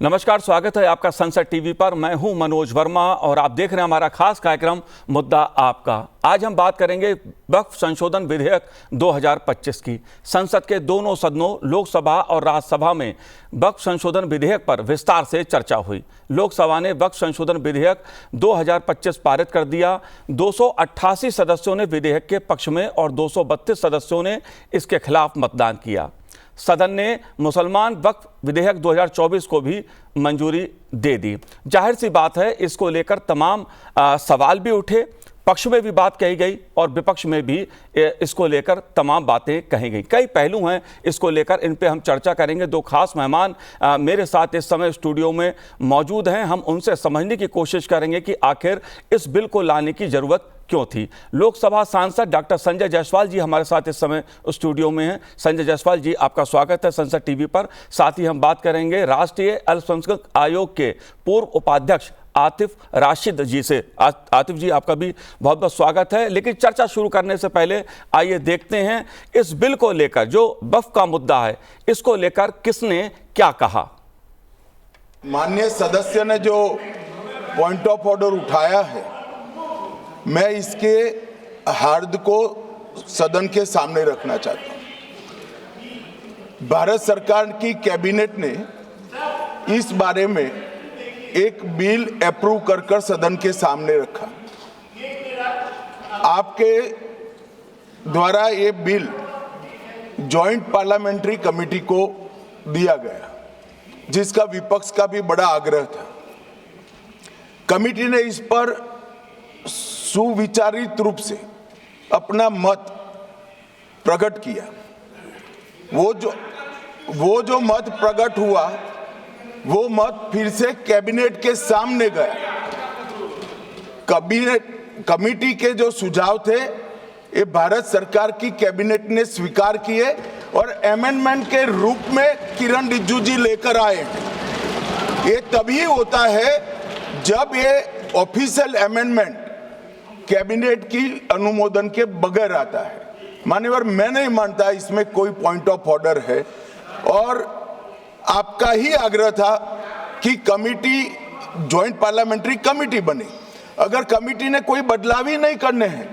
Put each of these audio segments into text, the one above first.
नमस्कार, स्वागत है आपका संसद टीवी पर। मैं हूं मनोज वर्मा और आप देख रहे हैं हमारा खास कार्यक्रम मुद्दा आपका। आज हम बात करेंगे वक्फ संशोधन विधेयक 2025 की। संसद के दोनों सदनों लोकसभा और राज्यसभा में वक्फ संशोधन विधेयक पर विस्तार से चर्चा हुई। लोकसभा ने वक्फ संशोधन विधेयक 2025 पारित कर दिया। 288 सदस्यों ने विधेयक के पक्ष में और 232 सदस्यों ने इसके खिलाफ मतदान किया। सदन ने मुसलमान वक्फ विधेयक 2024 को भी मंजूरी दे दी। जाहिर सी बात है, इसको लेकर तमाम सवाल भी उठे। पक्ष में भी बात कही गई और विपक्ष में भी इसको लेकर तमाम बातें कही गई। कई पहलू हैं इसको लेकर, इन पे हम चर्चा करेंगे। दो खास मेहमान मेरे साथ इस समय स्टूडियो में मौजूद हैं। हम उनसे समझने की कोशिश करेंगे कि आखिर इस बिल को लाने की जरूरत क्यों थी। लोकसभा सांसद डॉक्टर संजय जायसवाल जी हमारे साथ इस समय स्टूडियो में हैं। संजय जायसवाल जी, आपका स्वागत है संसद टीवी पर। साथ ही हम बात करेंगे राष्ट्रीय अल्पसंख्यक आयोग के पूर्व उपाध्यक्ष आतिफ राशिद जी से। आतिफ जी, आपका भी बहुत बहुत स्वागत है। लेकिन चर्चा शुरू करने से पहले आइए देखते हैं इस बिल को लेकर, जो वक्फ का मुद्दा है, इसको लेकर किसने क्या कहा। माननीय सदस्य ने जो पॉइंट ऑफ ऑर्डर उठाया है, मैं इसके हार्द को सदन के सामने रखना चाहता हूं। भारत सरकार की कैबिनेट ने इस बारे में एक बिल अप्रूव कर सदन के सामने रखा। आपके द्वारा ये बिल जॉइंट पार्लियामेंट्री कमेटी को दिया गया, जिसका विपक्ष का भी बड़ा आग्रह था। कमेटी ने इस पर सुविचारित रूप से अपना मत प्रकट किया। वो जो मत प्रकट हुआ, वो मत फिर से कैबिनेट के सामने गया। कमेटी के जो सुझाव थे, ये भारत सरकार की कैबिनेट ने स्वीकार किए और अमेंडमेंट के रूप में किरण रिजिजू जी लेकर आए। ये तभी होता है जब ये ऑफिशियल अमेंडमेंट कैबिनेट की अनुमोदन के बगैर आता है। मान्यवर, मैं नहीं मानता इसमें कोई पॉइंट ऑफ ऑर्डर है और आपका ही आग्रह था कि कमेटी जॉइंट पार्लियामेंट्री कमेटी बने। अगर कमेटी ने कोई बदलाव ही नहीं करने हैं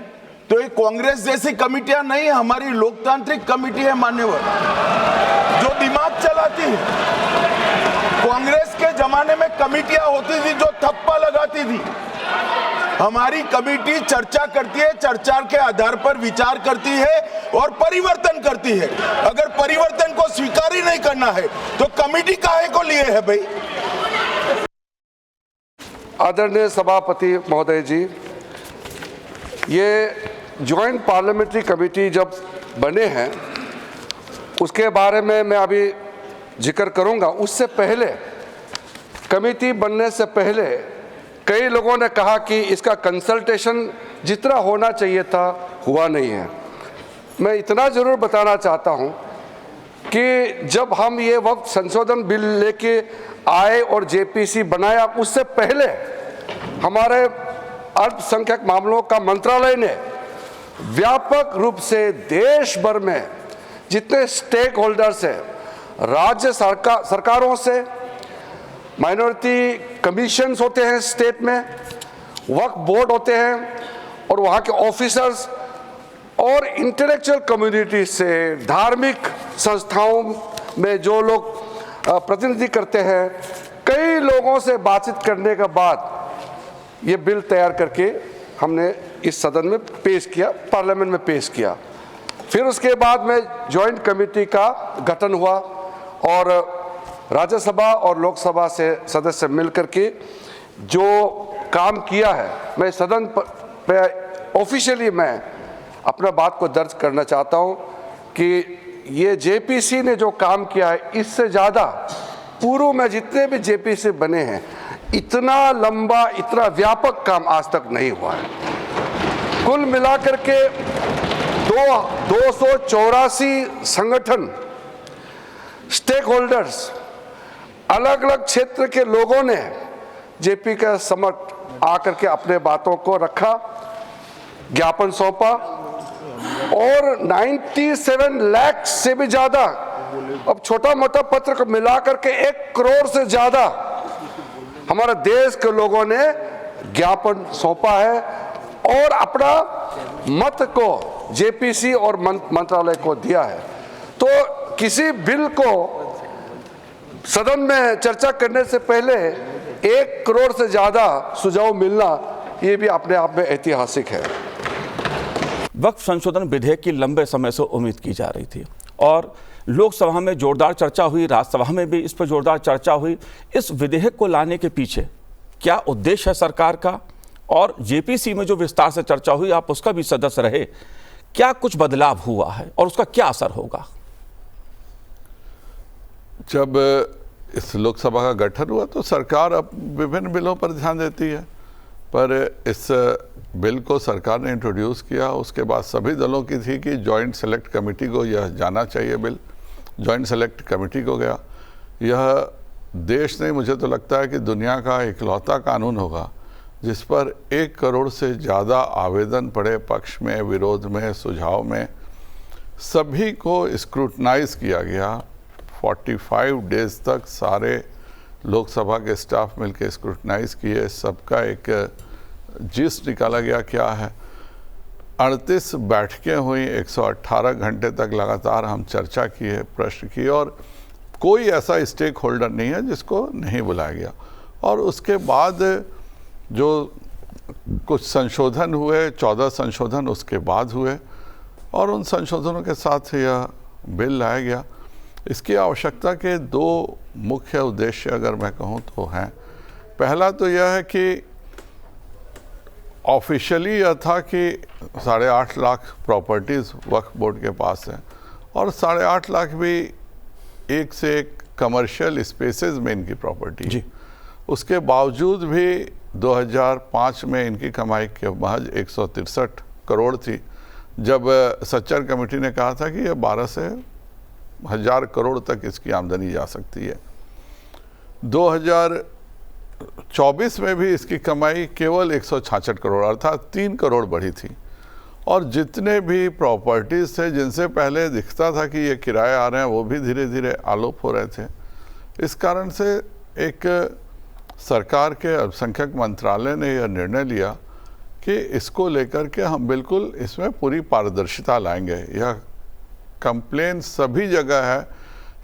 तो ये कांग्रेस जैसी कमेटियां नहीं, हमारी लोकतांत्रिक कमेटी है मान्यवर, जो दिमाग चलाती है। कांग्रेस के जमाने में कमेटियां होती थी जो थप्पा लगाती थी। हमारी कमेटी चर्चा करती है, चर्चा के आधार पर विचार करती है और परिवर्तन करती है। अगर परिवर्तन को स्वीकार ही नहीं करना है तो कमेटी काहे को लिए है भाई। आदरणीय सभापति महोदय जी, ये जॉइंट पार्लियामेंट्री कमेटी जब बने हैं उसके बारे में मैं अभी जिक्र करूंगा। उससे पहले, कमेटी बनने से पहले कई लोगों ने कहा कि इसका कंसल्टेशन जितना होना चाहिए था हुआ नहीं है। मैं इतना ज़रूर बताना चाहता हूं कि जब हम ये वक्फ संशोधन बिल लेके आए और जेपीसी बनाया, उससे पहले हमारे अल्पसंख्यक मामलों का मंत्रालय ने व्यापक रूप से देश भर में जितने स्टेक होल्डर्स हैं, राज्य सरकारों से, माइनॉरिटी कमीशंस होते हैं स्टेट में, वक्फ बोर्ड होते हैं और वहाँ के ऑफिसर्स और इंटेलेक्चुअल कम्युनिटी से, धार्मिक संस्थाओं में जो लोग प्रतिनिधि करते हैं, कई लोगों से बातचीत करने के बाद ये बिल तैयार करके हमने इस सदन में पेश किया, पार्लियामेंट में पेश किया। फिर उसके बाद में जॉइंट कमेटी का गठन हुआ और राज्यसभा और लोकसभा से सदस्य मिलकर के जो काम किया है, मैं सदन पे ऑफिशियली मैं अपना बात को दर्ज करना चाहता हूं कि ये जेपीसी ने जो काम किया है, इससे ज़्यादा पूर्व में जितने भी जेपीसी बने हैं, इतना लंबा, इतना व्यापक काम आज तक नहीं हुआ है। कुल मिलाकर के 284 संगठन, स्टेक होल्डर्स, अलग अलग क्षेत्र के लोगों ने जेपी के समक्ष आकर के अपने बातों को रखा, ज्ञापन सौंपा और 97 लाख से भी ज़्यादा अब छोटा मोटा पत्र को मिला करके 1 करोड़ से ज्यादा हमारे देश के लोगों ने ज्ञापन सौंपा है और अपना मत को जेपीसी और मंत्रालय को दिया है। तो किसी बिल को सदन में चर्चा करने से पहले 1 करोड़ से ज्यादा सुझाव मिलना ये भी अपने आप में ऐतिहासिक है। वक्फ संशोधन विधेयक की लंबे समय से उम्मीद की जा रही थी और लोकसभा में जोरदार चर्चा हुई, राज्यसभा में भी इस पर जोरदार चर्चा हुई। इस विधेयक को लाने के पीछे क्या उद्देश्य है सरकार का? और जेपीसी में जो विस्तार से चर्चा हुई, आप उसका भी सदस्य रहे, क्या कुछ बदलाव हुआ है और उसका क्या असर होगा? जब इस लोकसभा का गठन हुआ तो सरकार अब विभिन्न बिलों पर ध्यान देती है, पर इस बिल को सरकार ने इंट्रोड्यूस किया, उसके बाद सभी दलों की थी कि जॉइंट सेलेक्ट कमेटी को यह जाना चाहिए बिल। जॉइंट सेलेक्ट कमेटी को गया। यह देश नहीं, मुझे तो लगता है कि दुनिया का इकलौता कानून होगा जिस पर 1 करोड़ से ज़्यादा आवेदन पड़े, पक्ष में, विरोध में, सुझाव में, सभी को स्क्रूटनाइज किया गया। 45 डेज तक सारे लोकसभा के स्टाफ मिलकर स्क्रूटनाइज किए, सबका एक जिस्ट निकाला गया क्या है। 38 बैठकें हुई, 118 घंटे तक लगातार हम चर्चा किए, प्रश्न किए और कोई ऐसा स्टेक होल्डर नहीं है जिसको नहीं बुलाया गया। और उसके बाद जो कुछ संशोधन हुए, 14 संशोधन उसके बाद हुए और उन संशोधनों के साथ यह बिल लाया गया। इसकी आवश्यकता के 2 मुख्य उद्देश्य अगर मैं कहूँ तो हैं। पहला तो यह है कि ऑफिशियली यह था कि 8.5 लाख प्रॉपर्टीज़ वक्फ बोर्ड के पास हैं और 8.5 लाख भी एक से एक कमर्शियल स्पेसेस में इनकी प्रॉपर्टी है। उसके बावजूद भी 2005 में इनकी कमाई के महज 163 करोड़ थी, जब सच्चर कमेटी ने कहा था कि यह 12 से 1000 करोड़ तक इसकी आमदनी जा सकती है। 2024 में भी इसकी कमाई केवल 166 करोड़ अर्थात 3 करोड़ बढ़ी थी। और जितने भी प्रॉपर्टीज़ थे जिनसे पहले दिखता था कि ये किराए आ रहे हैं, वो भी धीरे धीरे आलोप हो रहे थे। इस कारण से एक सरकार के अल्पसंख्यक मंत्रालय ने यह निर्णय लिया कि इसको लेकर के हम बिल्कुल इसमें पूरी पारदर्शिता लाएंगे। यह कंप्लेन सभी जगह है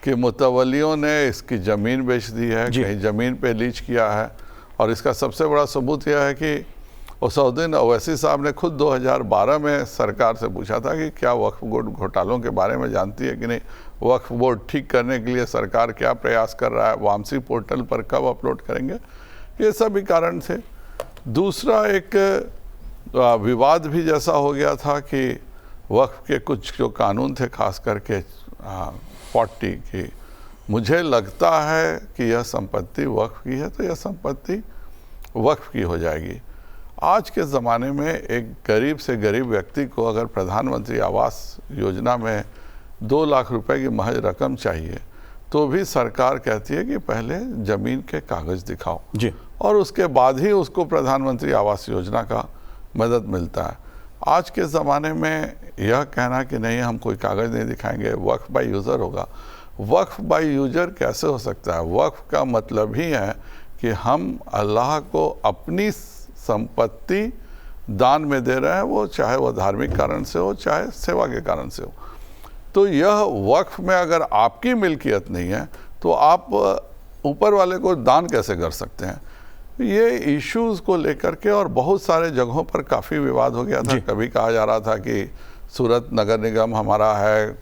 कि मुतवल्लियों ने इसकी ज़मीन बेच दी है, कहीं ज़मीन पे लीच किया है। और इसका सबसे बड़ा सबूत यह है कि उसउद्दीन ओवैसी साहब ने खुद 2012 में सरकार से पूछा था कि क्या वक्फ बोर्ड घोटालों के बारे में जानती है कि नहीं, वक्फ बोर्ड ठीक करने के लिए सरकार क्या प्रयास कर रहा है, वामसी पोर्टल पर कब अपलोड करेंगे, ये सभी कारण थे। दूसरा एक विवाद भी जैसा हो गया था कि वक्फ के कुछ जो कानून थे, खास करके 40 की, मुझे लगता है कि यह संपत्ति वक्फ की है तो यह संपत्ति वक्फ की हो जाएगी। आज के ज़माने में एक गरीब से गरीब व्यक्ति को अगर प्रधानमंत्री आवास योजना में 2 लाख रुपए की महज रकम चाहिए तो भी सरकार कहती है कि पहले ज़मीन के कागज़ दिखाओ जी, और उसके बाद ही उसको प्रधानमंत्री आवास योजना का मदद मिलता है। आज के ज़माने में यह कहना कि नहीं हम कोई कागज़ नहीं दिखाएंगे, वक्फ बाय यूज़र होगा। वक्फ बाय यूज़र कैसे हो सकता है? वक्फ का मतलब ही है कि हम अल्लाह को अपनी संपत्ति दान में दे रहे हैं, वो चाहे वो धार्मिक कारण से हो चाहे सेवा के कारण से हो। तो यह वक्फ में अगर आपकी मिल्कियत नहीं है तो आप ऊपर वाले को दान कैसे कर सकते हैं? ये इश्यूज़ को लेकर के और बहुत सारे जगहों पर काफ़ी विवाद हो गया था। कभी कहा जा रहा था कि सूरत नगर निगम हमारा है,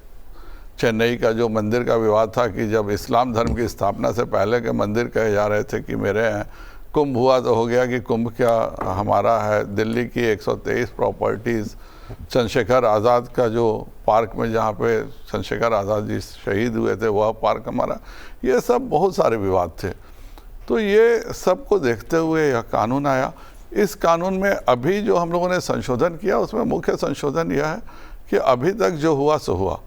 चेन्नई का जो मंदिर का विवाद था कि जब इस्लाम धर्म की स्थापना से पहले के मंदिर कहे जा रहे थे कि मेरे हैं, कुंभ हुआ तो हो गया कि कुंभ क्या हमारा है। दिल्ली की 123 प्रॉपर्टीज़, चंद्रशेखर आज़ाद का जो पार्क में जहाँ पे चंद्रशेखर आज़ाद जी शहीद हुए थे वह पार्क हमारा, ये सब बहुत सारे विवाद थे। तो ये सब को देखते हुए यह कानून आया। इस कानून में अभी जो हम लोगों ने संशोधन किया उसमें मुख्य संशोधन यह है कि अभी तक जो हुआ सो हुआ,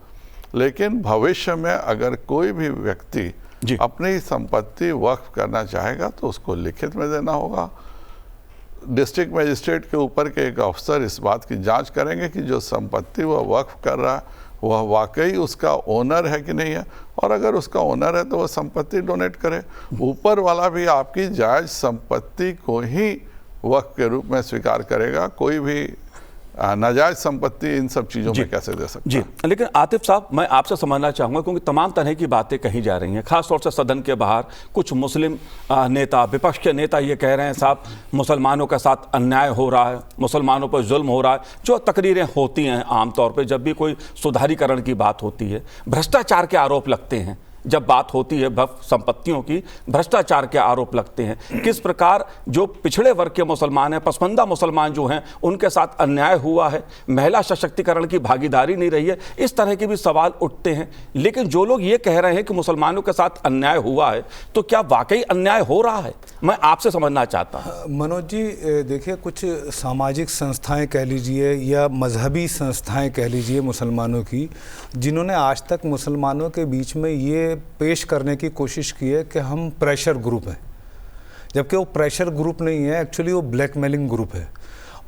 लेकिन भविष्य में अगर कोई भी व्यक्ति अपनी संपत्ति वक्फ करना चाहेगा तो उसको लिखित में देना होगा। डिस्ट्रिक्ट मजिस्ट्रेट के ऊपर के एक अफसर इस बात की जांच करेंगे कि जो संपत्ति वह वक्फ कर रहा है वह वाकई उसका ओनर है कि नहीं है, और अगर उसका ओनर है तो वह संपत्ति डोनेट करे। ऊपर वाला भी आपकी जायज संपत्ति को ही वक्फ के रूप में स्वीकार करेगा, कोई भी नाजायज संपत्ति इन सब चीज़ों में कैसे दे सकता जी। है। लेकिन आतिफ साहब, मैं आपसे समझना चाहूँगा, क्योंकि तमाम तरह की बातें कही जा रही हैं, खासतौर से सदन के बाहर कुछ मुस्लिम नेता, विपक्ष के नेता ये कह रहे हैं साहब मुसलमानों के साथ अन्याय हो रहा है, मुसलमानों पर जुल्म हो रहा है। जो तकरीरें होती हैं आमतौर पर जब भी कोई सुधारीकरण की बात होती है, भ्रष्टाचार के आरोप लगते हैं। जब बात होती है संपत्तियों की, भ्रष्टाचार के आरोप लगते हैं। किस प्रकार जो पिछड़े वर्ग के मुसलमान हैं, पसमानदा मुसलमान जो हैं, उनके साथ अन्याय हुआ है, महिला सशक्तिकरण की भागीदारी नहीं रही है, इस तरह के भी सवाल उठते हैं। लेकिन जो लोग ये कह रहे हैं कि मुसलमानों के साथ अन्याय हुआ है, तो क्या वाकई अन्याय हो रहा है? मैं आपसे समझना चाहता हूँ। मनोज जी, देखिए, कुछ सामाजिक संस्थाएं कह लीजिए या मजहबी संस्थाएं कह लीजिए मुसलमानों की, जिन्होंने आज तक मुसलमानों के बीच में ये पेश करने की कोशिश की है कि हम प्रेशर ग्रुप हैं, जबकि वो प्रेशर ग्रुप नहीं है, एक्चुअली वो ब्लैकमेलिंग ग्रुप है।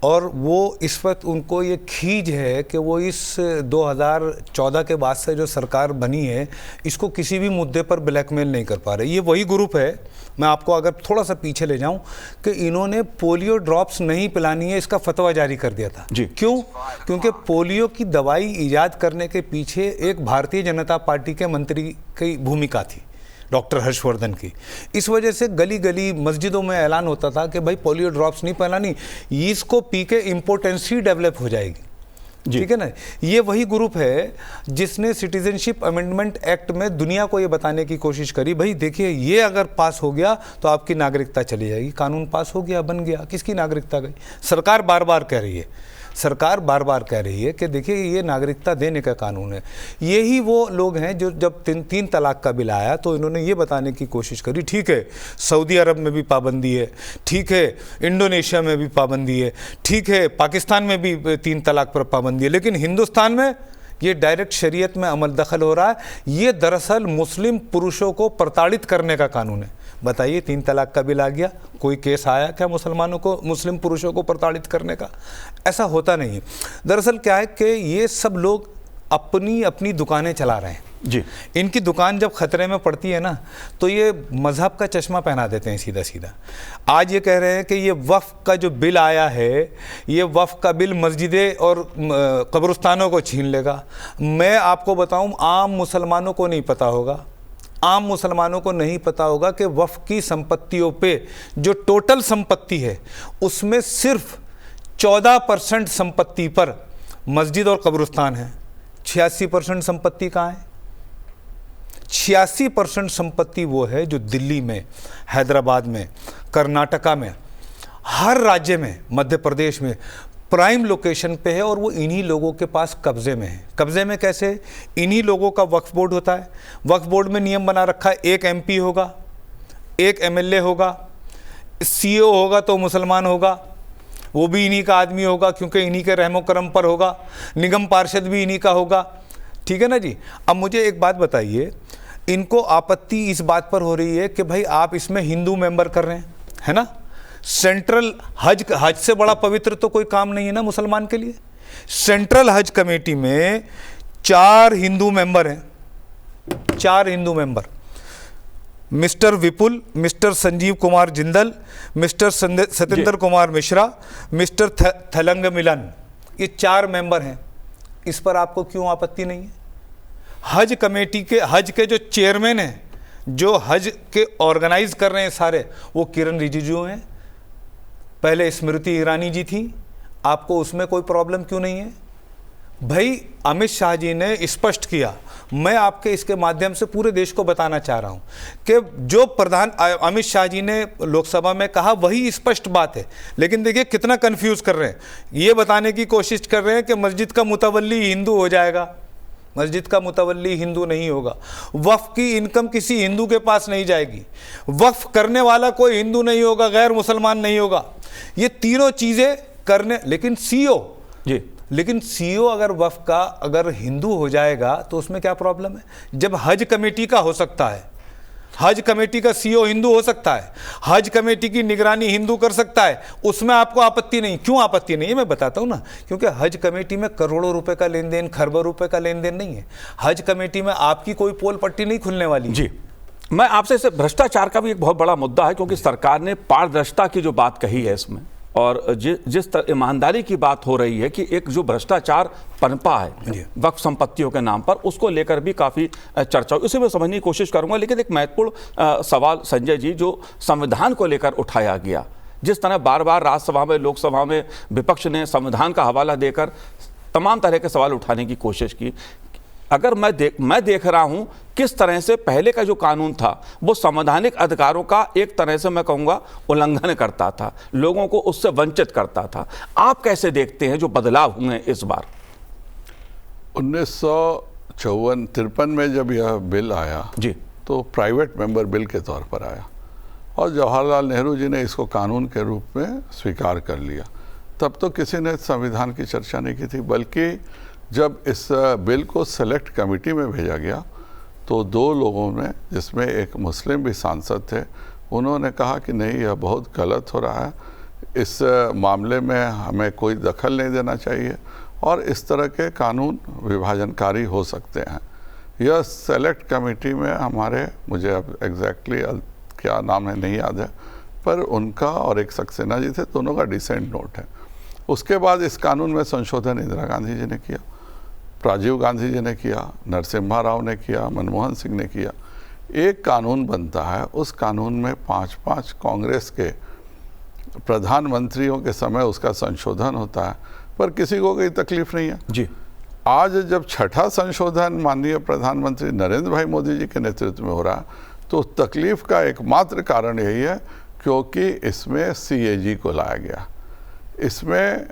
और वो इस वक्त उनको ये खींच है कि वो इस 2014 के बाद से जो सरकार बनी है, इसको किसी भी मुद्दे पर ब्लैकमेल नहीं कर पा रहे। ये वही ग्रुप है, मैं आपको अगर थोड़ा सा पीछे ले जाऊं, कि इन्होंने पोलियो ड्रॉप्स नहीं पिलानी है, इसका फतवा जारी कर दिया था। जी। क्यों? क्योंकि पोलियो की दवाई ईजाद करने के पीछे एक भारतीय जनता पार्टी के मंत्री की भूमिका थी, डॉक्टर हर्षवर्धन की। इस वजह से गली गली मस्जिदों में ऐलान होता था कि भाई पोलियो ड्रॉप्स नहीं पिलानी, इसको पी के इम्पोर्टेंसी डेवलप हो जाएगी। ठीक है ना? ये वही ग्रुप है जिसने सिटीजनशिप अमेंडमेंट एक्ट में दुनिया को ये बताने की कोशिश करी, भाई देखिए ये अगर पास हो गया तो आपकी नागरिकता चली जाएगी। कानून पास हो गया, बन गया, किसकी नागरिकता गई? सरकार बार बार कह रही है, सरकार बार बार कह रही है कि देखिए ये नागरिकता देने का कानून है। यही वो लोग हैं जो जब तीन तलाक का बिल आया तो इन्होंने ये बताने की कोशिश करी, ठीक है सऊदी अरब में भी पाबंदी है, ठीक है इंडोनेशिया में भी पाबंदी है, ठीक है पाकिस्तान में भी 3 तलाक पर पाबंदी है, लेकिन हिंदुस्तान में ये डायरेक्ट शरीयत में अमल दखल हो रहा है। ये दरअसल मुस्लिम पुरुषों को प्रताड़ित करने का कानून है। बताइए, 3 तलाक का बिल आ गया, कोई केस आया क्या मुसलमानों को, मुस्लिम पुरुषों को प्रताड़ित करने का? ऐसा होता नहीं है। दरअसल क्या है कि ये सब लोग अपनी अपनी दुकानें चला रहे हैं जी। इनकी दुकान जब खतरे में पड़ती है ना, तो ये मजहब का चश्मा पहना देते हैं सीधा सीधा। आज ये कह रहे हैं कि ये वक्फ का जो बिल आया है, ये वक्फ का बिल मस्जिदें और कब्रिस्तानों को छीन लेगा। मैं आपको बताऊं, आम मुसलमानों को नहीं पता होगा, आम मुसलमानों को नहीं पता होगा कि वक्फ की संपत्तियों पे जो टोटल संपत्ति है उसमें सिर्फ 14% संपत्ति पर मस्जिद और कब्रिस्तान है। 86% संपत्ति कहाँ है? 86% संपत्ति वो है जो दिल्ली में, हैदराबाद में, कर्नाटका में, हर राज्य में, मध्य प्रदेश में प्राइम लोकेशन पे है, और वो इन्हीं लोगों के पास कब्जे में है। कब्जे में कैसे? इन्हीं लोगों का वक्फ बोर्ड होता है। वक्फ बोर्ड में नियम बना रखा है, 1 MP होगा, 1 MLA होगा, CEO होगा तो मुसलमान होगा, वो भी इन्हीं का आदमी होगा क्योंकि इन्हीं के रहमो करम पर होगा, निगम पार्षद भी इन्हीं का होगा। ठीक है ना जी? अब मुझे एक बात बताइए, इनको आपत्ति इस बात पर हो रही है कि भाई आप इसमें हिंदू मेंबर कर रहे हैं, है ना? सेंट्रल हज से बड़ा पवित्र तो कोई काम नहीं है ना मुसलमान के लिए। सेंट्रल हज कमेटी में 4 हिंदू मेंबर हैं, 4 Hindu member, mister Vipul, mister Sanjeev Kumar Jindal, mister Satendra Kumar Mishra, mister Thalang Milan, ये 4 मेंबर हैं। इस पर आपको क्यों आपत्ति नहीं है? हज कमेटी के, हज के जो चेयरमैन हैं, जो हज के ऑर्गेनाइज कर रहे हैं सारे, वो किरण रिजिजू हैं, पहले स्मृति ईरानी जी थी। आपको उसमें कोई प्रॉब्लम क्यों नहीं है? भाई अमित शाह जी ने स्पष्ट किया, मैं आपके इसके माध्यम से पूरे देश को बताना चाह रहा हूं कि जो प्रधान अमित शाह जी ने लोकसभा में कहा वही स्पष्ट बात है। लेकिन देखिए कितना कंफ्यूज कर रहे हैं, ये बताने की कोशिश कर रहे हैं कि मस्जिद का मुतवल्ली हिंदू हो जाएगा। मस्जिद का मुतवल्ली हिंदू नहीं होगा। वक्फ की इनकम किसी हिंदू के पास नहीं जाएगी। वक्फ करने वाला कोई हिंदू नहीं होगा, गैर मुसलमान नहीं होगा। ये तीनों चीजें करने, लेकिन सीओ अगर वक्फ का अगर हिंदू हो जाएगा तो उसमें क्या प्रॉब्लम है? जब हज कमेटी का हो सकता है, हज कमेटी का सीईओ हिंदू हो सकता है, हज कमेटी की निगरानी हिंदू कर सकता है, उसमें आपको आपत्ति नहीं। क्यों आपत्ति नहीं है मैं बताता हूं ना, क्योंकि हज कमेटी में करोड़ों रुपए का लेन देन, खरबों रुपए का लेन देन नहीं है। हज कमेटी में आपकी कोई पोल पट्टी नहीं खुलने वाली। जी, मैं आपसे इसे भ्रष्टाचार का भी एक बहुत बड़ा मुद्दा है, क्योंकि सरकार ने पारदर्शिता की जो बात कही है इसमें, और जिस तरह ईमानदारी की बात हो रही है कि एक जो भ्रष्टाचार पनपा है वक्फ संपत्तियों के नाम पर, उसको लेकर भी काफ़ी चर्चा, इसे मैं समझने की कोशिश करूंगा। लेकिन एक महत्वपूर्ण सवाल संजय जी, जो संविधान को लेकर उठाया गया, जिस तरह बार बार राज्यसभा में, लोकसभा में विपक्ष ने संविधान का हवाला देकर तमाम तरह के सवाल उठाने की कोशिश की, अगर मैं देख रहा हूं किस तरह से पहले का जो कानून था वो संवैधानिक अधिकारों का एक तरह से मैं कहूंगा उल्लंघन करता था, लोगों को उससे वंचित करता था। आप कैसे देखते हैं जो बदलाव हुए इस बार? 1953 में जब यह बिल आया जी, तो प्राइवेट मेंबर बिल के तौर पर आया और जवाहरलाल नेहरू जी ने इसको कानून के रूप में स्वीकार कर लिया। तब तो किसी ने संविधान की चर्चा नहीं की थी, बल्कि जब इस बिल को सेलेक्ट कमेटी में भेजा गया तो दो लोगों ने, जिसमें एक मुस्लिम भी सांसद थे, उन्होंने कहा कि नहीं, यह बहुत गलत हो रहा है, इस मामले में हमें कोई दखल नहीं देना चाहिए और इस तरह के कानून विभाजनकारी हो सकते हैं। यह सेलेक्ट कमेटी में हमारे, मुझे अब एग्जैक्टली क्या नाम है नहीं याद है, पर उनका और एक सक्सेना जी थे, दोनों का डिसेंट नोट है। उसके बाद इस कानून में संशोधन इंदिरा गांधी जी ने किया, राजीव गांधी जी ने किया, नरसिम्हा राव ने किया, मनमोहन सिंह ने किया। एक कानून बनता है, उस कानून में 5-5 कांग्रेस के प्रधानमंत्रियों के समय उसका संशोधन होता है, पर किसी को कोई तकलीफ नहीं है। जी, आज जब छठा संशोधन माननीय प्रधानमंत्री नरेंद्र भाई मोदी जी के नेतृत्व में हो रहा है, तो तकलीफ का एकमात्र कारण यही है क्योंकि इसमें CAG को लाया गया। इसमें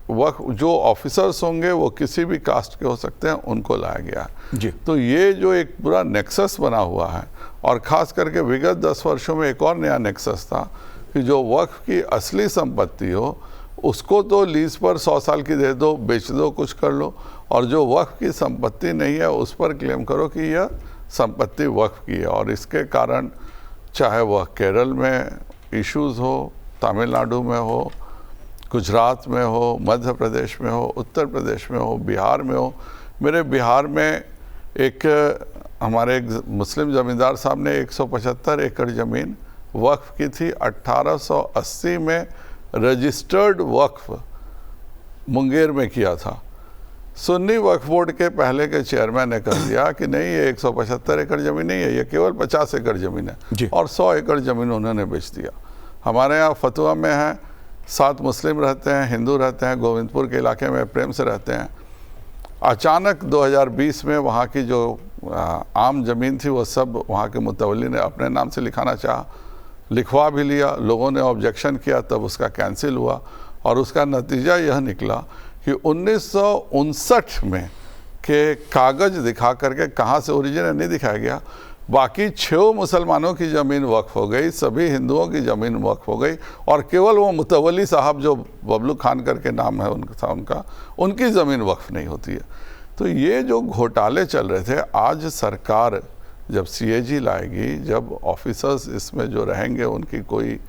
वह जो ऑफिसर्स होंगे वो किसी भी कास्ट के हो सकते हैं, उनको लाया गया जी। तो ये जो एक पूरा नेक्सस बना हुआ है, और ख़ास करके विगत 10 वर्षों में एक और नया नेक्सस था कि जो वक्फ की असली संपत्ति हो उसको तो लीज पर 100 साल की दे दो, बेच दो, कुछ कर लो, और जो वक्फ की संपत्ति नहीं है उस पर क्लेम करो कि यह संपत्ति वक्फ की है। और इसके कारण चाहे वह केरल में इश्यूज़ हो, तमिलनाडु में हो, गुजरात में हो, मध्य प्रदेश में हो, उत्तर प्रदेश में हो, बिहार में हो। मेरे बिहार में हमारे एक मुस्लिम ज़मींदार साहब ने 175 एकड़ ज़मीन वक्फ की थी, 1880 में रजिस्टर्ड वक्फ मुंगेर में किया था। सुन्नी वक्फ बोर्ड के पहले के चेयरमैन ने कह दिया कि नहीं, ये 175 एकड़ ज़मीन नहीं है, ये केवल 50 एकड़ ज़मीन है, और 100 एकड़ ज़मीन उन्होंने बेच दिया। हमारे यहाँ फतुआ में है, 7 मुस्लिम रहते हैं, हिंदू रहते हैं, गोविंदपुर के इलाके में प्रेम से रहते हैं। अचानक 2020 में वहाँ की जो आम ज़मीन थी वो सब वहाँ के मुतवल्ली ने अपने नाम से लिखाना चाहा, लिखवा भी लिया, लोगों ने ऑब्जेक्शन किया, तब उसका कैंसिल हुआ, और उसका नतीजा यह निकला कि 1959 में के कागज़ दिखा करके, कहाँ से ओरिजिन नहीं दिखाया गया, बाकी 6 मुसलमानों की ज़मीन वक्फ हो गई, सभी हिंदुओं की ज़मीन वक्फ हो गई, और केवल वो मुतवल्ली साहब जो बबलू खान करके नाम है उनकी ज़मीन वक्फ नहीं होती है। तो ये जो घोटाले चल रहे थे, आज सरकार जब CAG लाएगी, जब ऑफिसर्स इसमें जो रहेंगे उनकी कोई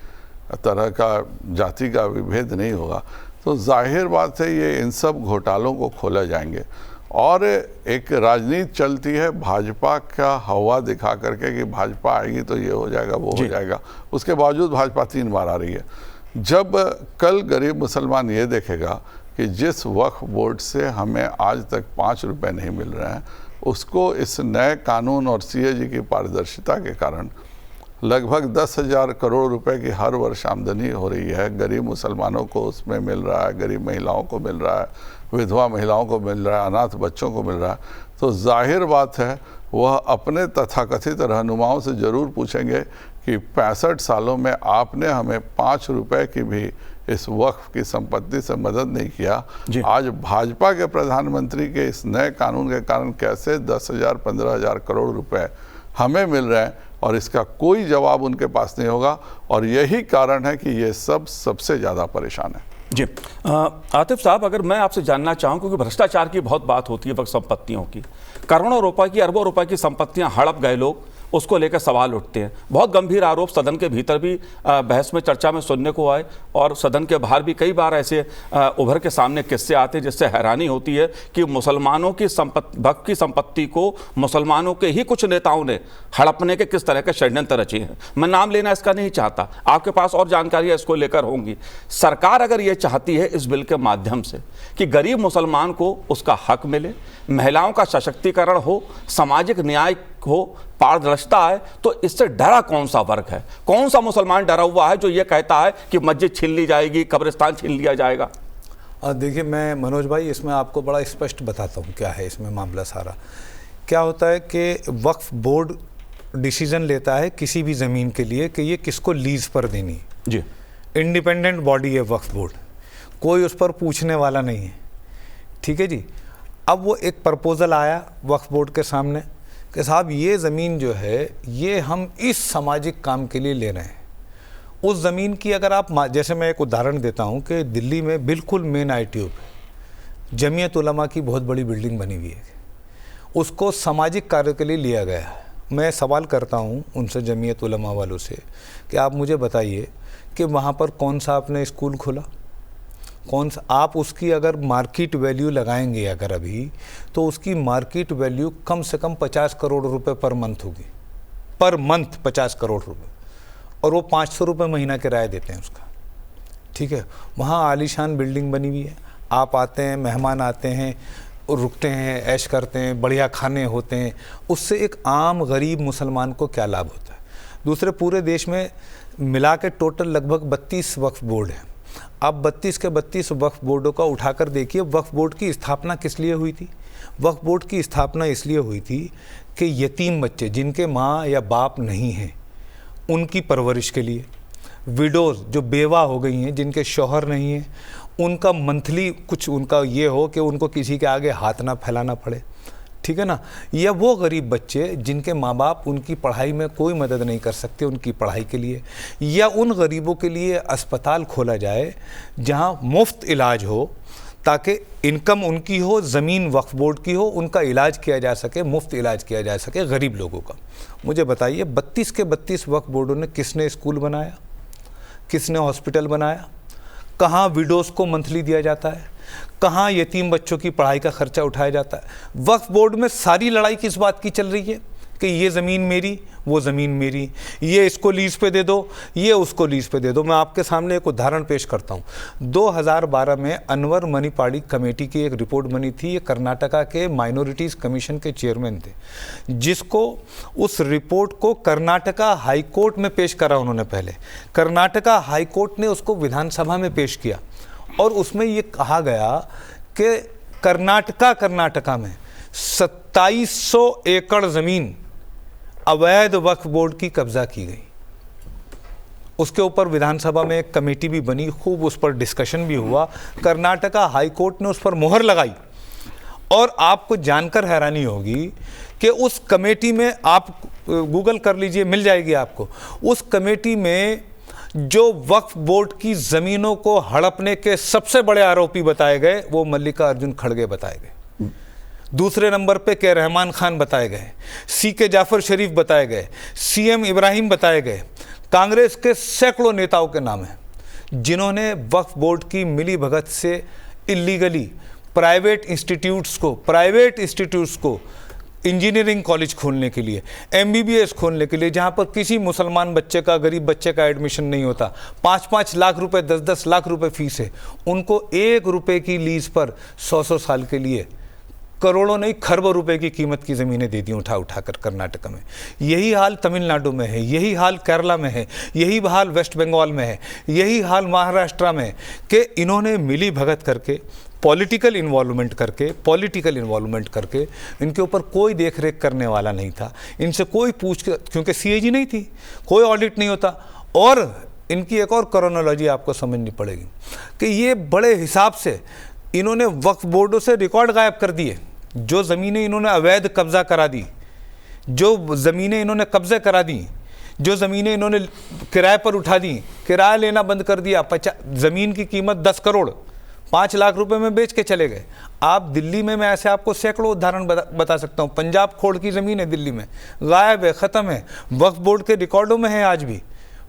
तरह का जाति का विभेद नहीं होगा, तो जाहिर बात है ये इन सब घोटालों को खोला जाएंगे। और एक राजनीति चलती है भाजपा का हवा दिखा करके कि भाजपा आएगी तो ये हो जाएगा, वो हो जाएगा, उसके बावजूद भाजपा 3 बार आ रही है। जब कल गरीब मुसलमान ये देखेगा कि जिस वक्फ बोर्ड से हमें आज तक 5 रुपए नहीं मिल रहे हैं, उसको इस नए कानून और CAG की पारदर्शिता के कारण लगभग 10,000 करोड़ रुपए की हर वर्ष आमदनी हो रही है, गरीब मुसलमानों को उसमें मिल रहा है, गरीब महिलाओं को मिल रहा है, विधवा महिलाओं को मिल रहा है, अनाथ बच्चों को मिल रहा है, तो जाहिर बात है वह अपने तथाकथित रहनुमाओं से ज़रूर पूछेंगे कि 65 सालों में आपने हमें 5 रुपए की भी इस वक्फ की संपत्ति से मदद नहीं किया, आज भाजपा के प्रधानमंत्री के इस नए कानून के कारण कैसे 10,000-15,000 करोड़ रुपए हमें मिल रहे हैं, और इसका कोई जवाब उनके पास नहीं होगा। और यही कारण है कि ये सबसे ज़्यादा परेशान है। जी, आतिफ साहब, अगर मैं आपसे जानना चाहूँ, क्योंकि भ्रष्टाचार की बहुत बात होती है वक्त संपत्तियों की, करोड़ों रुपए की, अरबों रुपए की संपत्तियां हड़प गए लोग, उसको लेकर सवाल उठते हैं। बहुत गंभीर आरोप सदन के भीतर भी बहस में, चर्चा में सुनने को आए और सदन के बाहर भी कई बार ऐसे उभर के सामने किस्से आते हैं जिससे हैरानी होती है कि मुसलमानों की वक्फ की संपत्ति को मुसलमानों के ही कुछ नेताओं ने हड़पने के किस तरह के षड्यंत्र रचे हैं। मैं नाम लेना इसका नहीं चाहता, आपके पास और जानकारी इसको लेकर होंगी। सरकार अगर ये चाहती है इस बिल के माध्यम से कि गरीब मुसलमान को उसका हक मिले, महिलाओं का सशक्तिकरण हो, सामाजिक न्याय हो, पारदर्शिता है, तो इससे डरा कौन सा वर्ग है? कौन सा मुसलमान डरा हुआ है जो ये कहता है कि मस्जिद छीन ली जाएगी, कब्रिस्तान छीन लिया जाएगा? देखिए, मैं मनोज भाई इसमें आपको बड़ा स्पष्ट बताता हूँ क्या है इसमें मामला। सारा क्या होता है कि वक्फ बोर्ड डिसीजन लेता है किसी भी ज़मीन के लिए कि ये किसको लीज पर देनी है। जी, इंडिपेंडेंट बॉडी है वक्फ बोर्ड, कोई उस पर पूछने वाला नहीं है। ठीक है जी। अब वो एक प्रपोज़ल आया वक्फ बोर्ड के सामने कि साहब ये ज़मीन जो है ये हम इस सामाजिक काम के लिए ले रहे हैं। उस ज़मीन की अगर आप, जैसे मैं एक उदाहरण देता हूँ कि दिल्ली में बिल्कुल मेन ITO पे जमीयत उलमा की बहुत बड़ी बिल्डिंग बनी हुई है, उसको सामाजिक कार्य के लिए लिया गया है। मैं सवाल करता हूँ उनसे, जमीयत उलमा वालों से, कि आप मुझे बताइए कि वहाँ पर कौन सा आपने स्कूल खोला, कौन सा, आप उसकी अगर मार्केट वैल्यू लगाएंगे अगर अभी, तो उसकी मार्केट वैल्यू कम से कम 50 करोड़ रुपए पर मंथ होगी, पर मंथ 50 करोड़ रुपए, और वो 500 रुपये महीना किराया देते हैं उसका। ठीक है। वहाँ आलीशान बिल्डिंग बनी हुई है, आप आते हैं, मेहमान आते हैं, रुकते हैं, ऐश करते हैं, बढ़िया खाने होते हैं। उससे एक आम गरीब मुसलमान को क्या लाभ होता है? दूसरे पूरे देश में मिला के टोटल लगभग 32 वक्फ बोर्ड हैं। अब 32 के 32 वक्फ बोर्डों का उठाकर देखिए, वक्फ बोर्ड की स्थापना किस लिए हुई थी? वक्फ बोर्ड की स्थापना इसलिए हुई थी कि यतीम बच्चे जिनके माँ या बाप नहीं हैं उनकी परवरिश के लिए, विडोज़ जो बेवा हो गई हैं जिनके शौहर नहीं हैं, उनका मंथली कुछ उनका ये हो कि उनको किसी के आगे हाथ ना फैलाना पड़े। ठीक है ना। या वो गरीब बच्चे जिनके माँ बाप उनकी पढ़ाई में कोई मदद नहीं कर सकते उनकी पढ़ाई के लिए, या उन गरीबों के लिए अस्पताल खोला जाए जहाँ मुफ्त इलाज हो, ताकि इनकम उनकी हो, ज़मीन वक्फ बोर्ड की हो, उनका इलाज किया जा सके, मुफ्त इलाज किया जा सके गरीब लोगों का। मुझे बताइए 32 के 32 वक्फ बोर्डों ने किसने स्कूल बनाया, किसने हॉस्पिटल बनाया, कहाँ विडोज़ को मंथली दिया जाता है, कहाँ यतीम बच्चों की पढ़ाई का खर्चा उठाया जाता है? वक्फ बोर्ड में सारी लड़ाई किस बात की चल रही है कि ये ज़मीन मेरी, वो ज़मीन मेरी, ये इसको लीज पे दे दो, ये उसको लीज पे दे दो। मैं आपके सामने एक उदाहरण पेश करता हूँ। 2012 में अनवर मणिपाड़ी कमेटी की एक रिपोर्ट बनी थी, ये कर्नाटका के माइनॉरिटीज़ कमीशन के चेयरमैन थे, जिसको उस रिपोर्ट को कर्नाटका हाई कोर्ट में पेश करा उन्होंने। पहले कर्नाटका हाई कोर्ट ने उसको विधानसभा में पेश किया और उसमें ये कहा गया कि कर्नाटका में 2700 एकड़ ज़मीन अवैध वक्फ बोर्ड की कब्जा की गई। उसके ऊपर विधानसभा में एक कमेटी भी बनी, खूब उस पर डिस्कशन भी हुआ, कर्नाटका हाई कोर्ट ने उस पर मोहर लगाई। और आपको जानकर हैरानी होगी कि उस कमेटी में, आप गूगल कर लीजिए मिल जाएगी आपको, उस कमेटी में जो वक्फ बोर्ड की ज़मीनों को हड़पने के सबसे बड़े आरोपी बताए गए वो मल्लिकार्जुन खड़गे बताए गए, दूसरे नंबर पे के रहमान खान बताए गए, CK जाफर शरीफ बताए गए, CM इब्राहिम बताए गए। कांग्रेस के सैकड़ों नेताओं के नाम हैं जिन्होंने वक्फ बोर्ड की मिली भगत से इलीगली प्राइवेट इंस्टीट्यूट्स को इंजीनियरिंग कॉलेज खोलने के लिए, MBBS खोलने के लिए, जहाँ पर किसी मुसलमान बच्चे का, गरीब बच्चे का एडमिशन नहीं होता, 5-5 लाख रुपए, 10-10 लाख रुपए फीस है, उनको 1 रुपए की लीज पर 100-100 साल के लिए करोड़ों नहीं खरबों रुपए की कीमत की ज़मीनें दे दी उठा कर कर्नाटक में। यही हाल तमिलनाडु में है, यही हाल केरला में है, यही हाल वेस्ट बंगाल में है, यही हाल महाराष्ट्र में, कि इन्होंने मिली भगत करके, पॉलिटिकल इन्वॉल्वमेंट करके इनके ऊपर कोई देख रेख करने वाला नहीं था, इनसे कोई क्योंकि CAG नहीं थी, कोई ऑडिट नहीं होता। और इनकी एक और क्रोनोलॉजी आपको समझनी पड़ेगी कि ये बड़े हिसाब से इन्होंने वक्फ बोर्डों से रिकॉर्ड गायब कर दिए। जो ज़मीनें इन्होंने अवैध कब्जा करा दी, जो ज़मीनें इन्होंने कब्जे करा दी, जो ज़मीनें इन्होंने किराए पर उठा दी, किराया लेना बंद कर दिया। ज़मीन की कीमत 10 करोड़, 5 लाख रुपए में बेच के चले गए। आप दिल्ली में, मैं ऐसे आपको सैकड़ों उदाहरण बता सकता हूँ। पंजाब खोड़ की ज़मीन है दिल्ली में, गायब है, ख़त्म है, वक्फ बोर्ड के रिकॉर्डों में है आज भी,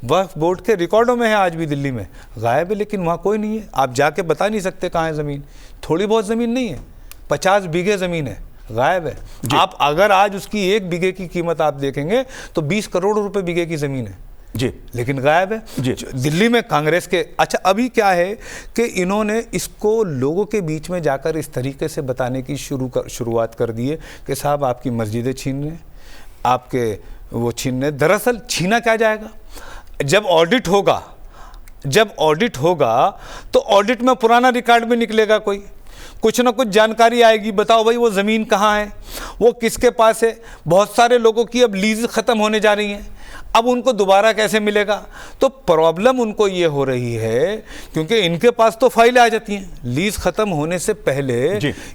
वक्फ बोर्ड के रिकॉर्डों में है आज भी, दिल्ली में गायब है, लेकिन वहाँ कोई नहीं है। आप जाके बता नहीं सकते कहाँ है ज़मीन। थोड़ी बहुत ज़मीन नहीं है, 50 बीघे ज़मीन है, गायब है। आप अगर आज उसकी 1 बीघे की कीमत आप देखेंगे तो 20 करोड़ रुपए बीघे की ज़मीन है जी, लेकिन गायब है जी। दिल्ली में कांग्रेस के। अच्छा, अभी क्या है कि इन्होंने इसको लोगों के बीच में जाकर इस तरीके से बताने की शुरुआत कर दी है कि साहब आपकी मस्जिदें छीन रहे हैं, आपके वो छीन रहे। दरअसल छीना क्या जाएगा? जब ऑडिट होगा तो ऑडिट में पुराना रिकॉर्ड भी निकलेगा, कोई कुछ ना कुछ जानकारी आएगी। बताओ भाई वो ज़मीन कहाँ है, वो किसके पास है। बहुत सारे लोगों की अब लीज ख़त्म होने जा रही हैं, अब उनको दोबारा कैसे मिलेगा? तो प्रॉब्लम उनको ये हो रही है क्योंकि इनके पास तो फाइलें आ जाती हैं लीज ख़त्म होने से पहले।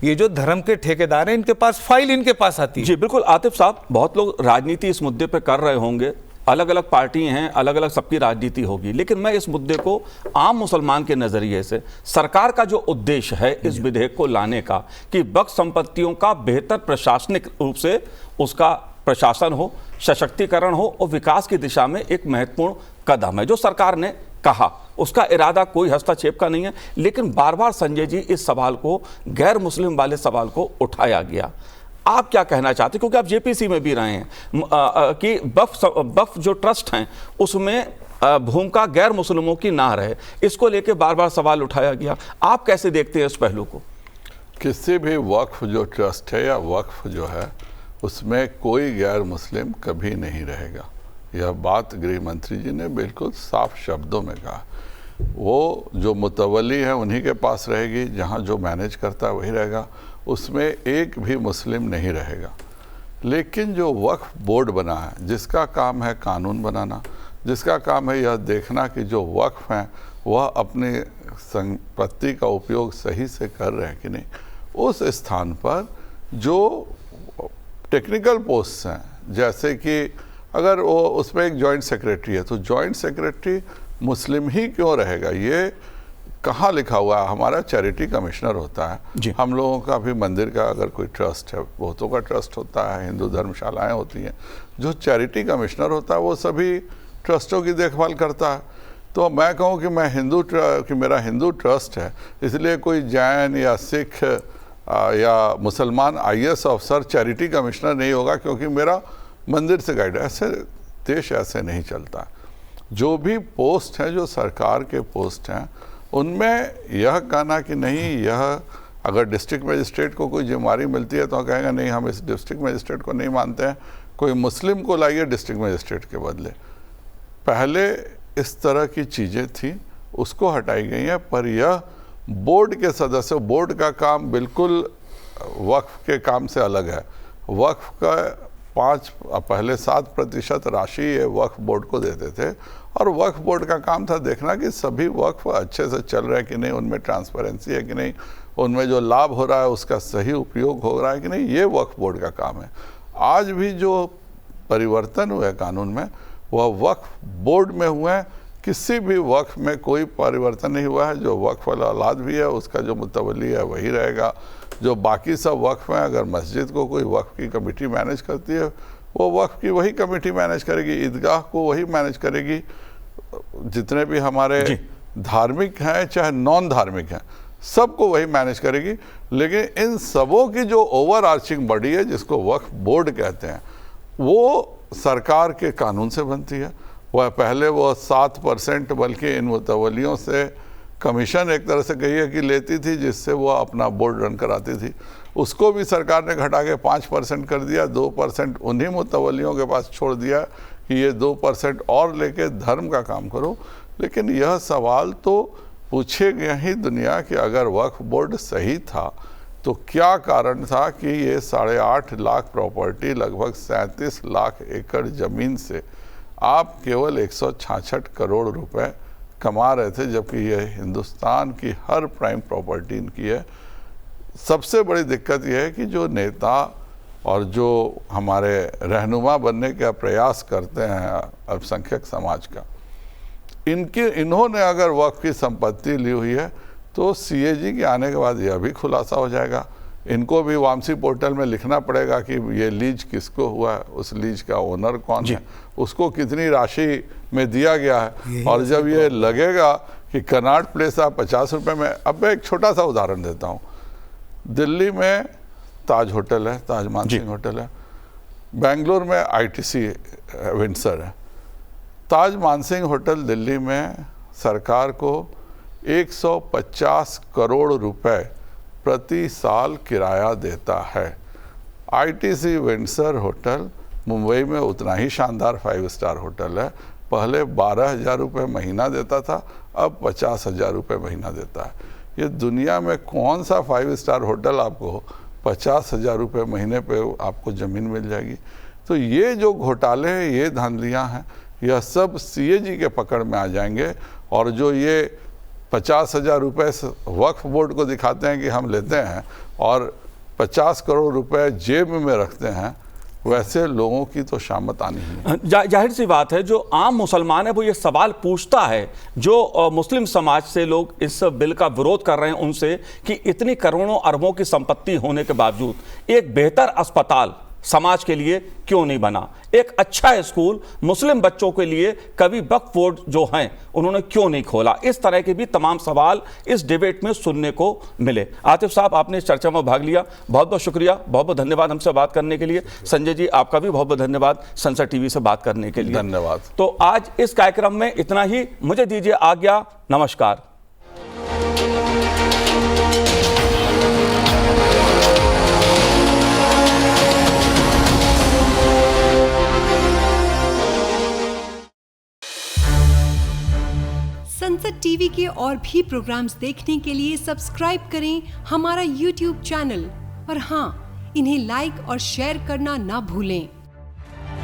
ये जो धर्म के ठेकेदार हैं, इनके पास फाइल इनके पास आती है। जी बिल्कुल। आतिफ साहब, बहुत लोग राजनीति इस मुद्दे पर कर रहे होंगे, अलग अलग पार्टी हैं, अलग अलग सबकी राजनीति होगी, लेकिन मैं इस मुद्दे को आम मुसलमान के नज़रिए से, सरकार का जो उद्देश्य है इस विधेयक को लाने का कि वक्फ संपत्तियों का बेहतर प्रशासनिक रूप से उसका प्रशासन हो, सशक्तिकरण हो और विकास की दिशा में एक महत्वपूर्ण कदम है। जो सरकार ने कहा उसका इरादा कोई हस्तक्षेप का नहीं है, लेकिन बार बार संजय जी इस सवाल को, गैर मुस्लिम वाले सवाल को उठाया गया। आप क्या कहना चाहते हैं, क्योंकि आप जेपीसी में भी रहे हैं, कि वक्फ जो ट्रस्ट हैं उसमें भूमिका गैर मुस्लिमों की ना रहे, इसको लेके बार बार सवाल उठाया गया। आप कैसे देखते हैं इस पहलू को? किसी भी वक्फ जो ट्रस्ट है या वक्फ जो है उसमें कोई गैर मुस्लिम कभी नहीं रहेगा। यह बात गृह मंत्री जी ने बिल्कुल साफ शब्दों में कहा। वो जो मुतवली है उन्हीं के पास रहेगी, जहाँ जो मैनेज करता है वही रहेगा, उसमें एक भी मुस्लिम नहीं रहेगा। लेकिन जो वक्फ बोर्ड बना है, जिसका काम है कानून बनाना, जिसका काम है यह देखना कि जो वक्फ हैं वह अपनी संपत्ति का उपयोग सही से कर रहे हैं कि नहीं, उस स्थान पर जो टेक्निकल पोस्ट हैं, जैसे कि अगर वो उसमें एक जॉइंट सेक्रेटरी है तो जॉइंट सेक्रेटरी मुस्लिम ही क्यों रहेगा? ये कहाँ लिखा हुआ है? हमारा चैरिटी कमिश्नर होता है, हम लोगों का भी मंदिर का अगर कोई ट्रस्ट है, बहुतों का ट्रस्ट होता है, हिंदू धर्मशालाएं होती हैं, जो चैरिटी कमिश्नर होता है वो सभी ट्रस्टों की देखभाल करता है। तो मैं कहूँ कि मेरा हिंदू ट्रस्ट है, इसलिए कोई जैन या सिख या मुसलमान IAS अफसर चैरिटी कमिश्नर नहीं होगा क्योंकि मेरा मंदिर से गाइड। ऐसे देश ऐसे नहीं चलता। जो भी पोस्ट हैं, जो सरकार के पोस्ट हैं, उनमें यह कहना कि नहीं, यह अगर डिस्ट्रिक्ट मजिस्ट्रेट को कोई जिम्मेदारी मिलती है तो कहेगा नहीं हम इस डिस्ट्रिक्ट मजिस्ट्रेट को नहीं मानते हैं, कोई मुस्लिम को लाइए डिस्ट्रिक्ट मजिस्ट्रेट के बदले। पहले इस तरह की चीज़ें थी, उसको हटाई गई हैं। पर यह बोर्ड के सदस्य, बोर्ड का काम बिल्कुल वक्फ के काम से अलग है। वक्फ का पहले 7% राशि ये वक्फ बोर्ड को देते थे और वक्फ बोर्ड का काम था देखना कि सभी वक्फ अच्छे से चल रहे हैं कि नहीं, उनमें ट्रांसपेरेंसी है कि नहीं, उनमें जो लाभ हो रहा है उसका सही उपयोग हो रहा है कि नहीं, ये वक्फ बोर्ड का काम है। आज भी जो परिवर्तन हुए कानून में वह वक्फ बोर्ड में हुए हैं। किसी भी वक्फ में कोई परिवर्तन नहीं हुआ है। जो वक्फ वाला औलाद भी है उसका जो मुतवली है वही रहेगा। जो बाकी सब वक्फ हैं, अगर मस्जिद को कोई वक्फ की कमेटी मैनेज करती है वो वक्फ की वही कमेटी मैनेज करेगी, ईदगाह को वही मैनेज करेगी, जितने भी हमारे धार्मिक हैं चाहे नॉन धार्मिक हैं सबको वही मैनेज करेगी। लेकिन इन सबों की जो ओवर आर्चिंग बॉडी है जिसको वक्फ बोर्ड कहते हैं वो सरकार के कानून से बनती है। वह पहले वो 7% बल्कि इन मुतवलियों से कमीशन एक तरह से कहिए कि लेती थी, जिससे वो अपना बोर्ड रन कराती थी। उसको भी सरकार ने घटा के 5% कर दिया, 2% उन्हीं मुतवलियों के पास छोड़ दिया कि ये 2% और लेके धर्म का काम करो। लेकिन यह सवाल तो पूछे गए ही दुनिया कि अगर वक्फ बोर्ड सही था तो क्या कारण था कि ये 8.5 लाख प्रॉपर्टी, लगभग 37 लाख एकड़ ज़मीन से आप केवल 166 करोड़ रुपए कमा रहे थे, जबकि यह हिंदुस्तान की हर प्राइम प्रॉपर्टी इनकी है। सबसे बड़ी दिक्कत यह है कि जो नेता और जो हमारे रहनुमा बनने का प्रयास करते हैं अल्पसंख्यक समाज का, इन्होंने अगर वक्फ की संपत्ति ली हुई है तो सीएजी के आने के बाद यह भी खुलासा हो जाएगा। इनको भी वामसी पोर्टल में लिखना पड़ेगा कि ये लीज किसको हुआ है, उस लीज का ओनर कौन है, उसको कितनी राशि में दिया गया है। और जब ये लगेगा कि कनॉट प्लेस आप 50 रुपये में, अब मैं एक छोटा सा उदाहरण देता हूँ। दिल्ली में ताज होटल है, ताज मानसिंह होटल है, बेंगलोर में आईटीसी विंडसर है। ताज मानसिंह होटल दिल्ली में सरकार को 150 करोड़ रुपए प्रति साल किराया देता है। आईटीसी विंडसर होटल मुंबई में उतना ही शानदार 5 स्टार होटल है, पहले 12,000 रुपये महीना देता था, अब 50,000 रुपये महीना देता है। ये दुनिया में कौन सा 5 स्टार होटल आपको 50,000 रुपये महीने पे आपको ज़मीन मिल जाएगी? तो ये जो घोटाले हैं, ये धांधलियाँ हैं, यह सब सीएजी के पकड़ में आ जाएंगे। और जो ये 50,000 रुपये वक्फ बोर्ड को दिखाते हैं कि हम लेते हैं और 50 करोड़ रुपए जेब में रखते हैं, वैसे लोगों की तो शामत आनी है। जाहिर सी बात है, जो आम मुसलमान है वो ये सवाल पूछता है, जो मुस्लिम समाज से लोग इस बिल का विरोध कर रहे हैं उनसे, कि इतनी करोड़ों अरबों की संपत्ति होने के बावजूद एक बेहतर अस्पताल समाज के लिए क्यों नहीं बना, एक अच्छा स्कूल मुस्लिम बच्चों के लिए कभी वक्फ बोर्ड जो हैं उन्होंने क्यों नहीं खोला। इस तरह के भी तमाम सवाल इस डिबेट में सुनने को मिले। आतिफ साहब, आपने इस चर्चा में भाग लिया, बहुत बहुत शुक्रिया, बहुत बहुत धन्यवाद हमसे बात करने के लिए। संजय जी, आपका भी बहुत बहुत धन्यवाद संसद टीवी से बात करने के लिए। धन्यवाद। तो आज इस कार्यक्रम में इतना ही, मुझे दीजिए आज्ञा, नमस्कार। संसद टीवी के और भी प्रोग्राम्स देखने के लिए सब्सक्राइब करें हमारा YouTube चैनल और हाँ, इन्हें लाइक और शेयर करना ना भूलें।